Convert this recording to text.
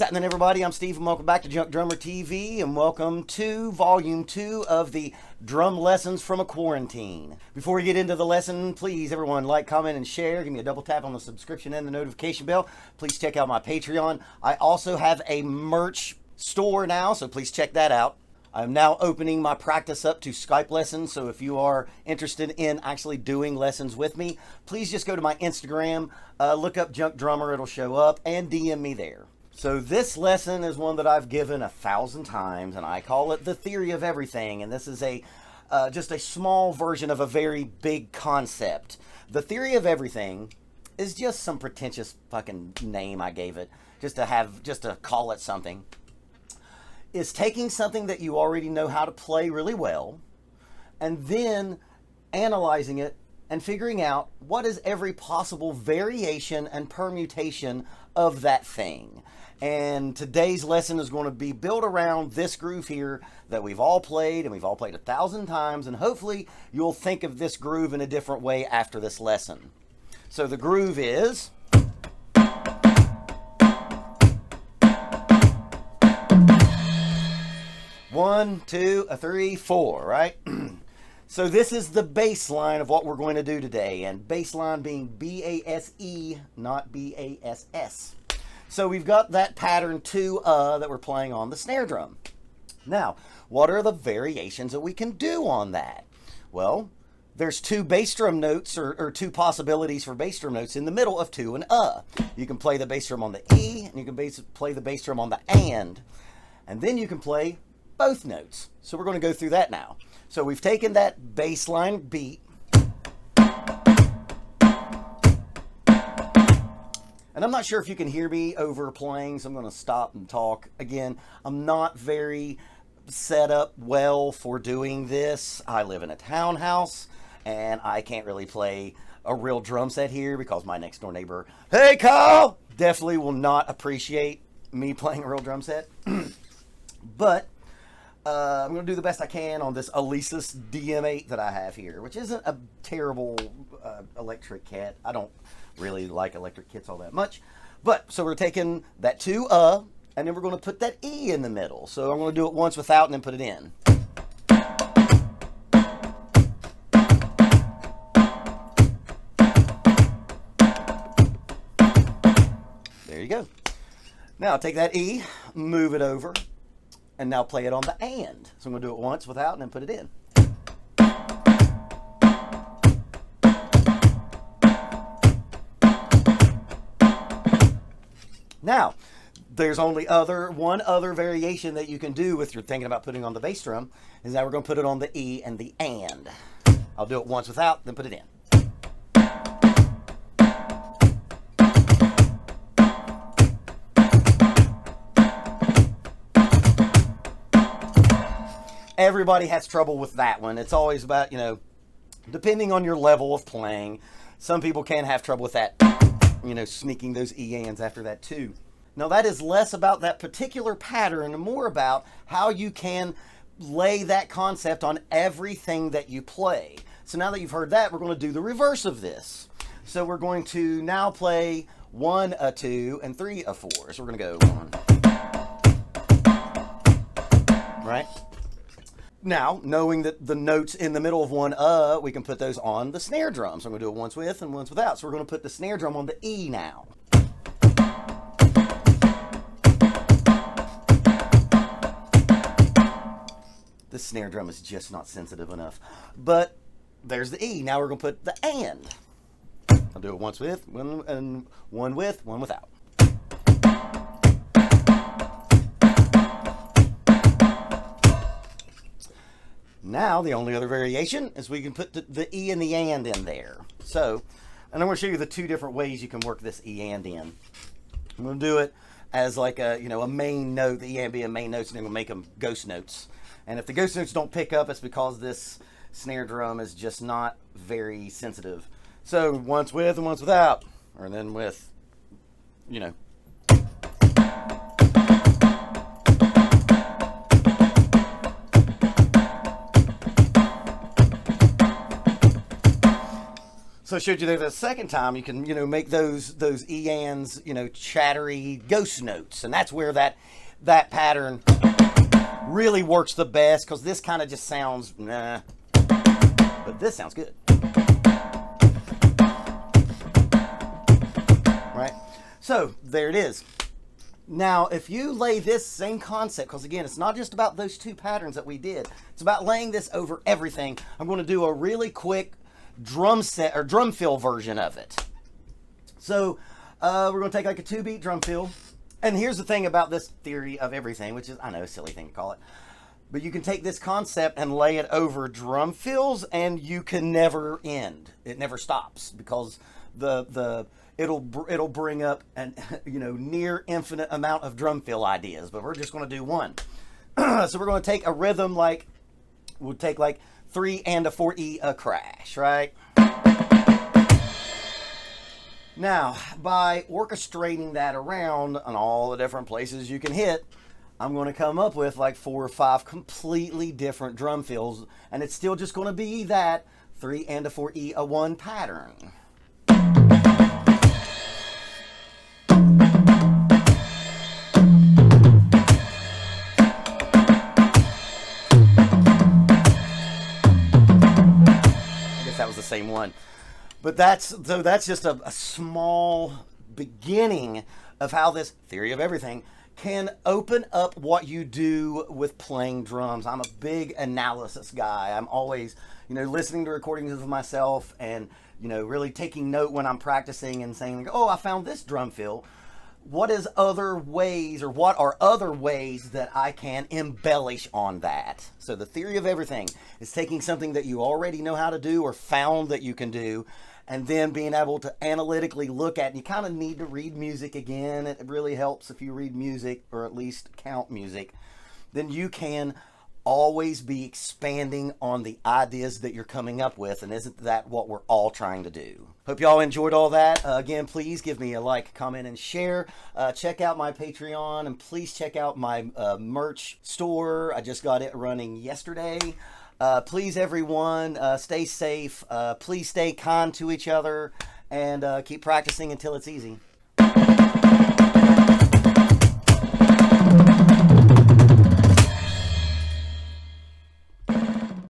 What's happening, everybody? I'm Steve, and welcome back to Junkdrummer TV, and welcome to Volume 2 of the Drum Lessons from a Quarantine. Before we get into the lesson, please, everyone, like, comment, and share. Give me a double tap on the subscription and the notification bell. Please check out my Patreon. I also have a merch store now, so please check that out. I'm now opening my practice up to Skype lessons, so if you are interested in actually doing lessons with me, please just go to my Instagram, look up Junkdrummer, it'll show up, and DM me there. So this lesson is one that I've given 1,000 times, and I call it the theory of everything, and this is just a small version of a very big concept. The theory of everything is just some pretentious fucking name I gave it, just to call it something. Is taking something that you already know how to play really well, and then analyzing it and figuring out what is every possible variation and permutation of that thing. And today's lesson is going to be built around this groove here that we've all played, and we've all played 1,000 times, and hopefully you'll think of this groove in a different way after this lesson. So the groove is... One, two, three, four, right? So this is the bass line of what we're going to do today, and bass line being B-A-S-E, not B-A-S-S. So we've got that pattern 2 that we're playing on the snare drum. Now, what are the variations that we can do on that? Well, there's 2 bass drum notes, or 2 possibilities for bass drum notes in the middle of 2 and You can play the bass drum on the E, and you can play the bass drum on the and then you can play both notes. So we're going to go through that now. So we've taken that bass line beat, and I'm not sure if you can hear me over playing, so I'm going to stop and talk again. I'm not very set up well for doing this. I live in a townhouse, and I can't really play a real drum set here because my next door neighbor, hey Kyle, definitely will not appreciate me playing a real drum set. But I'm going to do the best I can on this Alesis DM8 that I have here, which isn't a terrible electric kit. I don't really like electric kits all that much. But, so we're taking that 2 and then we're going to put that E in the middle. So I'm going to do it once without and then put it in. There you go. Now take that E, move it over, and now play it on the and. So I'm going to do it once without and then put it in. Now, there's only one other variation that you can do if you're thinking about putting on the bass drum, is that we're going to put it on the E and the and. I'll do it once without, then put it in. Everybody has trouble with that one. It's always about, depending on your level of playing, some people can have trouble with that, sneaking those E-ands after that too. Now that is less about that particular pattern and more about how you can lay that concept on everything that you play. So now that you've heard that, we're going to do the reverse of this. So we're going to now play 1, a 2, and 3, a 4. So we're going to go 1. Right? Now, knowing that the notes in the middle of 1, we can put those on the snare drum. So I'm going to do it once with and once without. So we're going to put the snare drum on the E now. The snare drum is just not sensitive enough. But there's the E. Now we're going to put the and. I'll do it once with, and one with, one without. Now, the only other variation is we can put the E and the and in there. So, and I'm going to show you the 2 different ways you can work this E and in. I'm going to do it as like a main note, the E and B and main notes, and then we'll make them ghost notes. And if the ghost notes don't pick up, it's because this snare drum is just not very sensitive. So, once with and once without, or then with, So I showed you there the second time you can, make those Ian's, chattery ghost notes. And that's where that pattern really works the best, because this kind of just sounds, nah. But this sounds good. Right? So there it is. Now, if you lay this same concept, because again, it's not just about those two patterns that we did, it's about laying this over everything. I'm going to do a really quick drum set or drum fill version of it. So we're going to take like a 2-beat drum fill. And here's the thing about this theory of everything, which is, I know, a silly thing to call it, but you can take this concept and lay it over drum fills, and you can never end. It never stops, because it'll bring up an near infinite amount of drum fill ideas. But we're just going to do one. So we're going to take a rhythm like, we'll take like 3 and a 4E a crash, right? Now, by orchestrating that around on all the different places you can hit, I'm going to come up with like 4 or 5 completely different drum fills, and it's still just going to be that 3 and a 4E a 1 pattern. I guess that was the same one. But that's just a small beginning of how this theory of everything can open up what you do with playing drums. I'm a big analysis guy. I'm always, listening to recordings of myself and, really taking note when I'm practicing and saying, oh, I found this drum fill. What are other ways that I can embellish on that? So the theory of everything is taking something that you already know how to do or found that you can do, and then being able to analytically look at, and you kind of need to read music again. It really helps if you read music, or at least count music. Then you can always be expanding on the ideas that you're coming up with, and isn't that what we're all trying to do? Hope y'all enjoyed all that. Again, please give me a like, comment, and share. Check out my Patreon, and please check out my merch store. I just got it running yesterday. Please, everyone, stay safe. Please stay kind to each other, and keep practicing until it's easy.